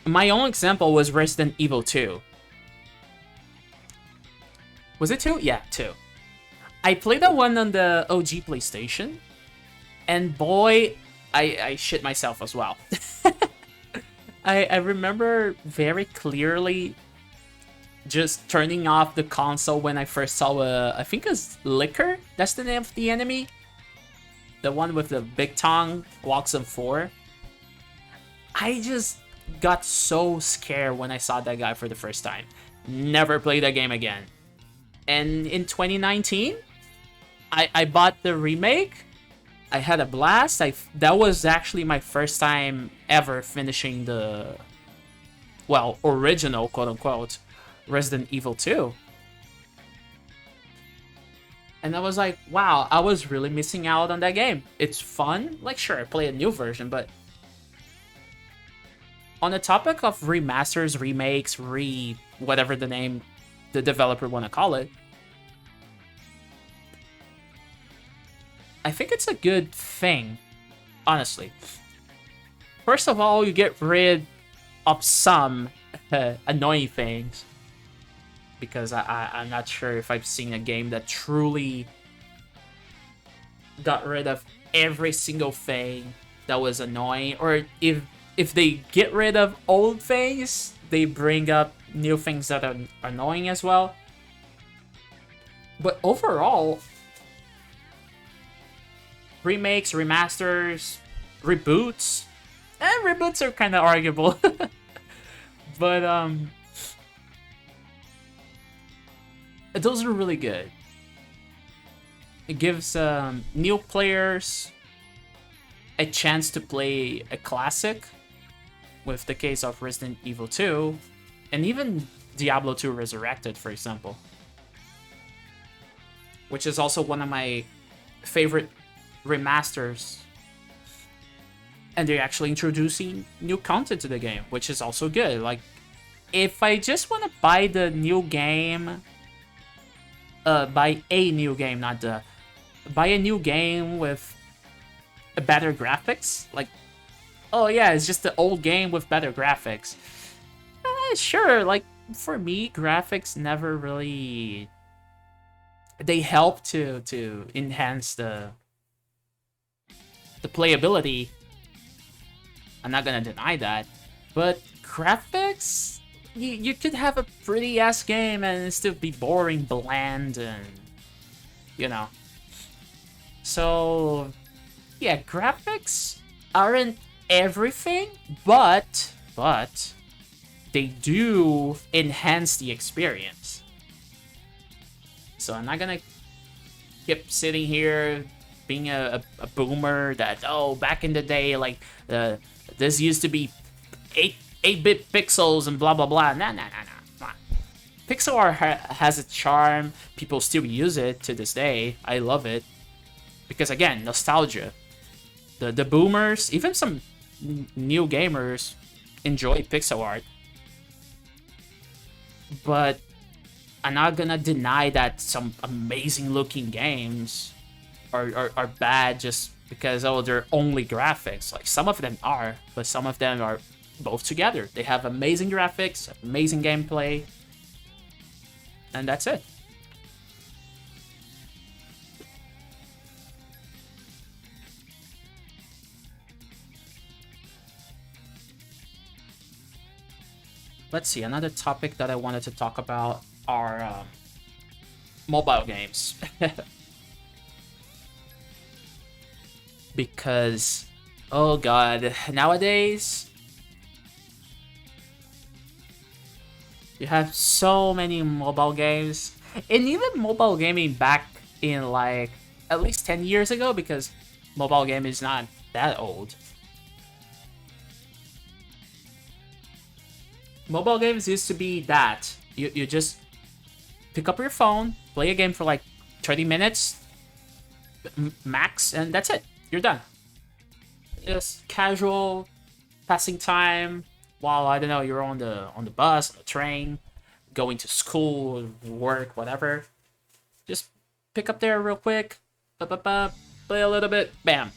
my own example was Resident Evil 2. Was it 2? Yeah, 2. I played that one on the OG PlayStation, and boy, I shit myself as well. I remember very clearly just turning off the console when I first saw I think it's Licker, that's the name of the enemy. The one with the big tongue, walks on 4. I just got so scared when I saw that guy for the first time. Never played that game again. And in 2019, I bought the remake. I had a blast. That was actually my first time ever finishing the, well, original, quote-unquote, Resident Evil 2. And I was like, wow, I was really missing out on that game. It's fun. Like, sure, I play a new version, but on the topic of remasters, remakes, whatever the name the developer want to call it, I think it's a good thing, honestly. First of all, you get rid of some annoying things, because I'm not sure if I've seen a game that truly got rid of every single thing that was annoying, or if they get rid of old things, they bring up new things that are annoying as well. But overall, remakes, remasters, reboots. Reboots are kind of arguable. But, those are really good. It gives new players a chance to play a classic, with the case of Resident Evil 2, and even Diablo 2 Resurrected, for example. Which is also one of my favorite remasters, and they're actually introducing new content to the game, which is also good. Like, if I just want to buy the new game, buy a new game with better graphics, like, oh yeah, it's just the old game with better graphics. Sure, like, for me, graphics never really they help to enhance the playability. I'm not gonna deny that, but graphics, you could have a pretty ass game and still be boring, bland, and you know. So yeah, graphics aren't everything, but they do enhance the experience. So I'm not gonna keep sitting here being a boomer that, oh, back in the day, like this used to be 8-bit pixels and blah blah blah. Nah. Come on. Pixel art has a charm. People still use it to this day. I love it because, again, nostalgia. The boomers, even some new gamers, enjoy pixel art. But I'm not gonna deny that some amazing looking games are bad just because, oh, they're only graphics. Like, some of them are, but some of them are both together. They have amazing graphics, amazing gameplay, and that's it. Let's see, another topic that I wanted to talk about are mobile games. Because, oh god, nowadays you have so many mobile games, and even mobile gaming back in, like, at least 10 years ago, because mobile game is not that old. Mobile games used to be that you just pick up your phone, play a game for like 30 minutes max, and that's it. You're done. Just casual passing time while, I don't know, you're on the bus, on the train, going to school, work, whatever. Just pick up there real quick, play a little bit, bam.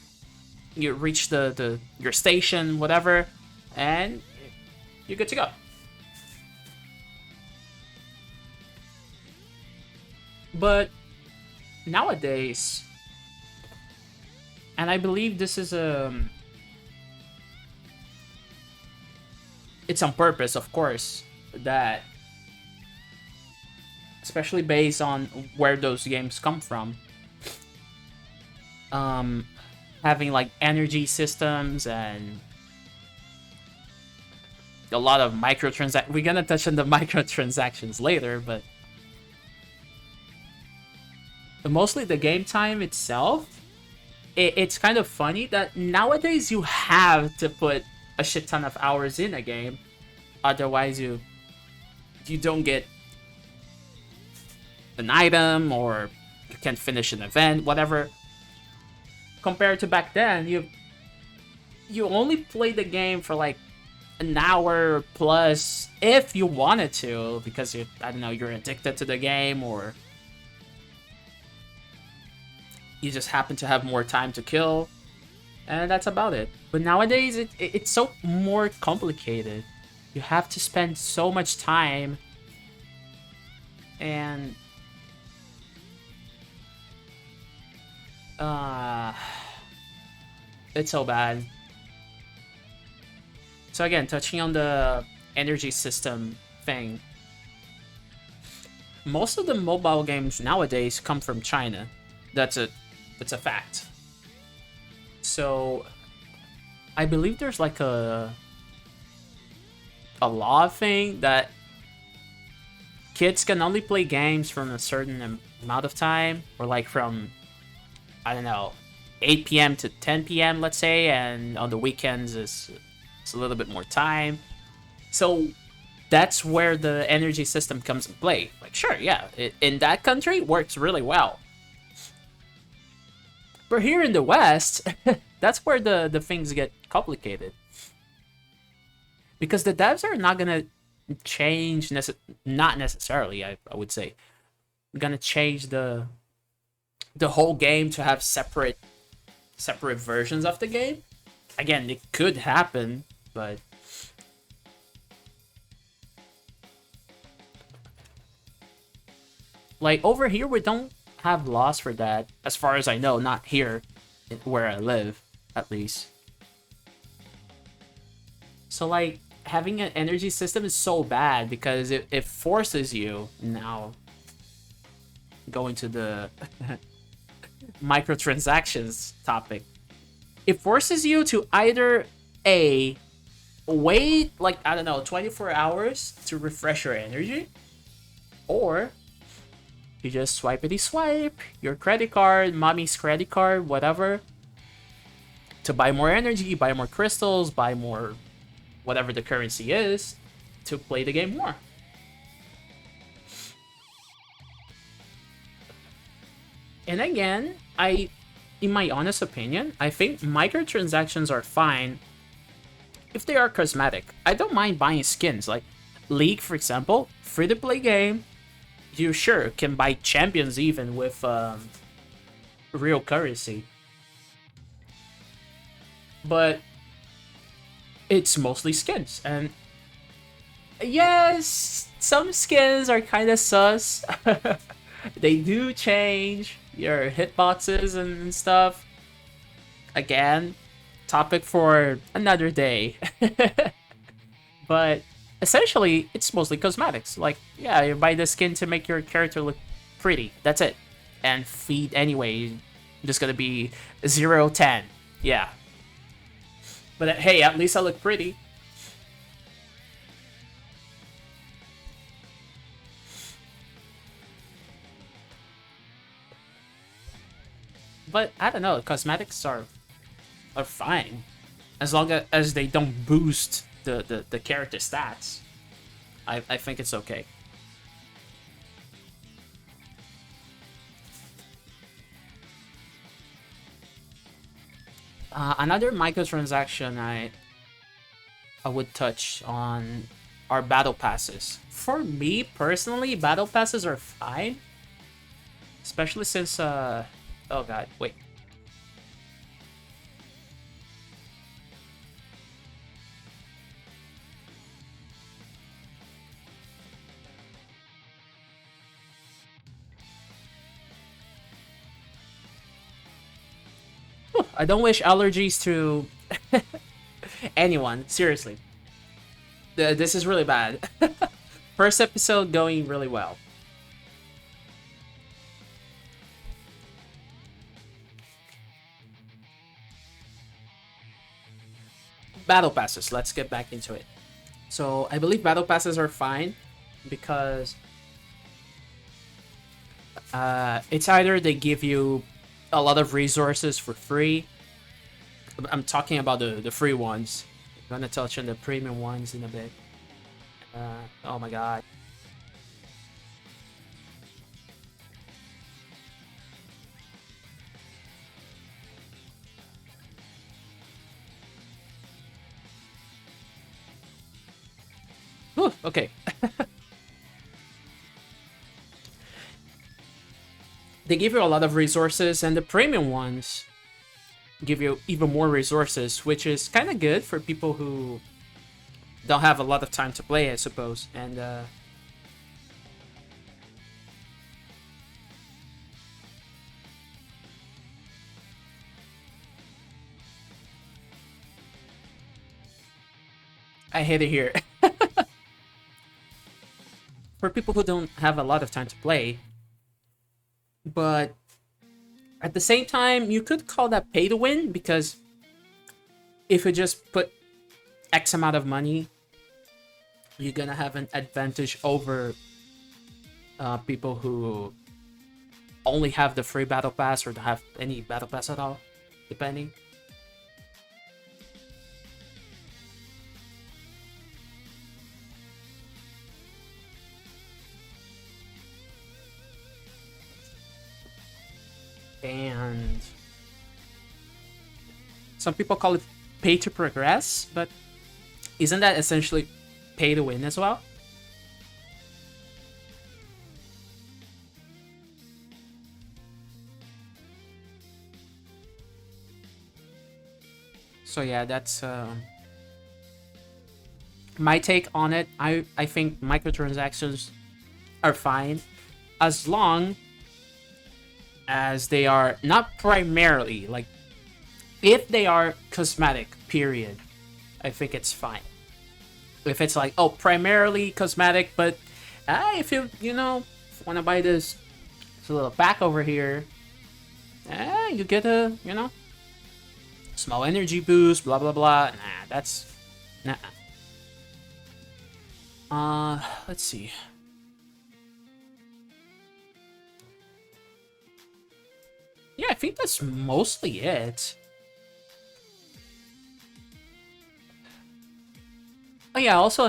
You reach the your station, whatever, and you're good to go. But nowadays, and I believe this is it's on purpose, of course, that, especially based on where those games come from, having like energy systems and a lot of microtransactions. We're gonna touch on the microtransactions later, but mostly the game time itself. It's kind of funny that nowadays you have to put a shit ton of hours in a game, otherwise you don't get an item, or you can't finish an event, whatever. Compared to back then, you only play the game for like an hour plus if you wanted to, because you, I don't know, you're addicted to the game, or you just happen to have more time to kill, and that's about it. But nowadays, it's so more complicated. You have to spend so much time, and it's so bad. So again, touching on the energy system thing, most of the mobile games nowadays come from China. That's a fact. So I believe there's like a law thing that kids can only play games from a certain amount of time, or like from, I don't know, 8 p.m. to 10 p.m., let's say, and on the weekends it's a little bit more time. So that's where the energy system comes in play. Like, sure, yeah, in that country it works really well. But here in the West, that's where the things get complicated. Because the devs are not gonna change, not necessarily, I would say, gonna change the whole game to have separate versions of the game. Again, it could happen, but like over here we don't have laws for that, as far as I know. Not here, where I live, at least. So like having an energy system is so bad because it forces you now going to the microtransactions topic. It forces you to either a wait like I don't know 24 hours to refresh your energy, or you just swipity swipe your credit card, mommy's credit card, whatever, to buy more energy, buy more crystals, buy more whatever the currency is to play the game more. And again, in my honest opinion, I think microtransactions are fine if they are cosmetic. I don't mind buying skins. Like League, for example, free-to-play game, you sure can buy champions even with real currency. But it's mostly skins. And yes, some skins are kind of sus. They do change your hitboxes and stuff. Again, topic for another day. But essentially, it's mostly cosmetics. Like, yeah, you buy the skin to make your character look pretty. That's it. And feed anyway. Just gonna be 0-10. Yeah. But hey, at least I look pretty. But I don't know, cosmetics are fine. As long as they don't boost the character stats. I think it's okay. Another microtransaction I would touch on are battle passes. For me personally, battle passes are fine, especially since oh god, wait. I don't wish allergies to anyone, seriously. This is really bad. First episode going really well. Battle passes, let's get back into it. So I believe battle passes are fine because it's either they give you a lot of resources for free. I'm talking about the free ones. I'm gonna touch on the premium ones in a bit. Oh my god. Whew, okay. They give you a lot of resources, and the premium ones give you even more resources, which is kind of good for people who don't have a lot of time to play, I suppose. I hate it here. For people who don't have a lot of time to play, but at the same time, you could call that pay to win, because if you just put X amount of money, you're gonna have an advantage over people who only have the free battle pass or don't have any battle pass at all, depending. And some people call it pay to progress, but isn't that essentially pay to win as well? So yeah, that's my take on it. I think microtransactions are fine as long as they are not primarily like, if they are cosmetic, period, I think it's fine. If it's like, oh, primarily cosmetic, but if you know, want to buy this little pack over here, you get a, small energy boost, blah blah blah. Nah, that's nah. Let's see. Yeah, I think that's mostly it. Oh yeah, also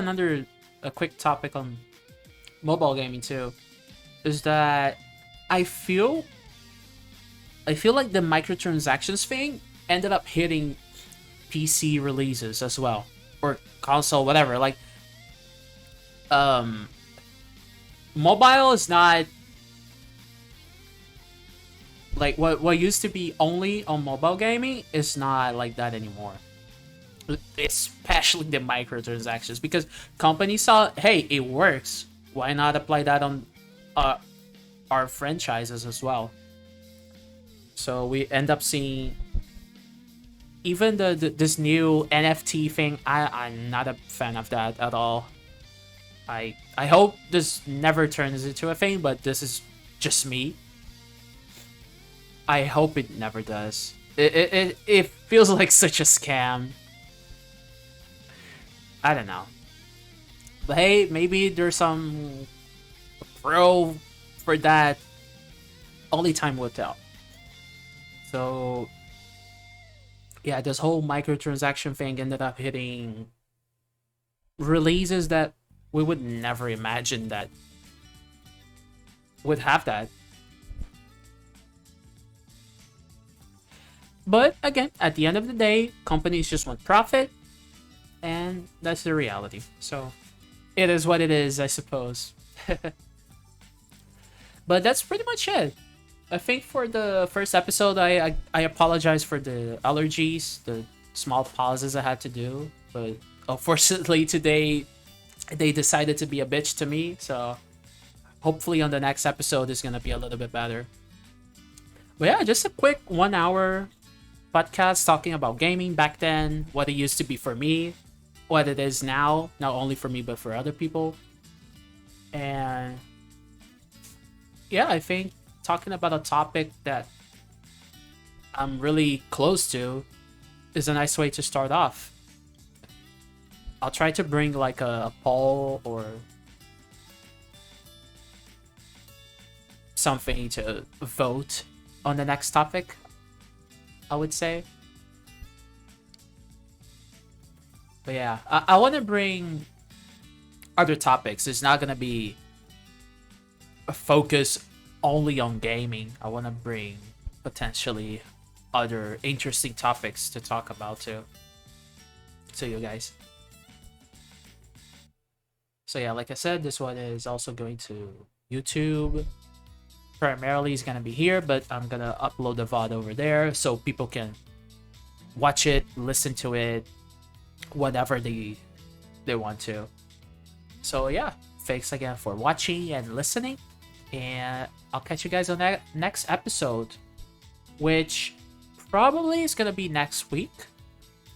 a quick topic on mobile gaming too is that I feel I feel like the microtransactions thing ended up hitting PC releases as well, or console, whatever. Like, um, mobile is not like what used to be only on mobile gaming is not like that anymore. Especially the microtransactions, because companies saw, hey, it works. Why not apply that on uh, our franchises as well? So we end up seeing even this new NFT thing. I'm not a fan of that at all. I hope this never turns into a thing, but this is just me. I hope it never does. It feels like such a scam. I don't know. But hey, maybe there's some pro for that. Only time will tell. So yeah, this whole microtransaction thing ended up hitting releases that we would never imagine that would have that. But again, at the end of the day, companies just want profit, and that's the reality. So it is what it is, I suppose. But that's pretty much it. I think for the first episode, I apologize for the allergies, the small pauses I had to do. But unfortunately, today they decided to be a bitch to me. So hopefully, on the next episode, it's gonna be a little bit better. But yeah, just a quick 1 hour podcast talking about gaming back then, what it used to be for me, what it is now, not only for me but for other people. And yeah, I think talking about a topic that I'm really close to is a nice way to start off. I'll try to bring like a poll or something to vote on the next topic, I would say. But yeah, I want to bring other topics. It's not going to be a focus only on gaming. I want to bring potentially other interesting topics to talk about too to you guys. So yeah, like I said, this one is also going to YouTube. Primarily is gonna be here, but I'm gonna upload the VOD over there so people can watch it, listen to it, whatever they want to. So yeah, thanks again for watching and listening, and I'll catch you guys on that next episode, which probably is gonna be next week.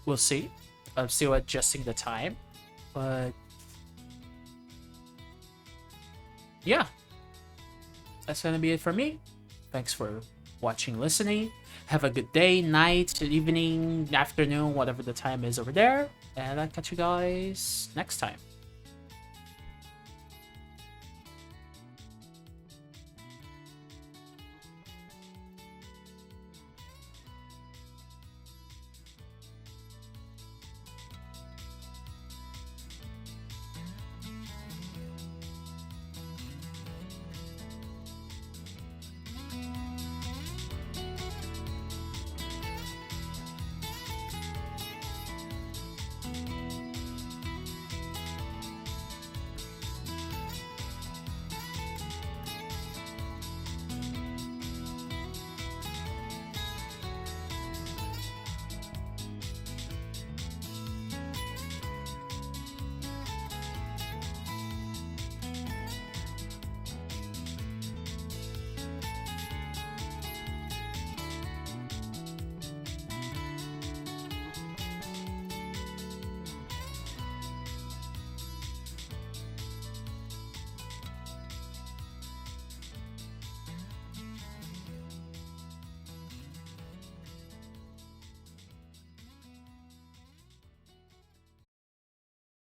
We'll see. I'm still adjusting the time, but yeah, that's gonna be it for me. Thanks for watching, listening. Have a good day, night, evening, afternoon, whatever the time is over there, and I'll catch you guys next time.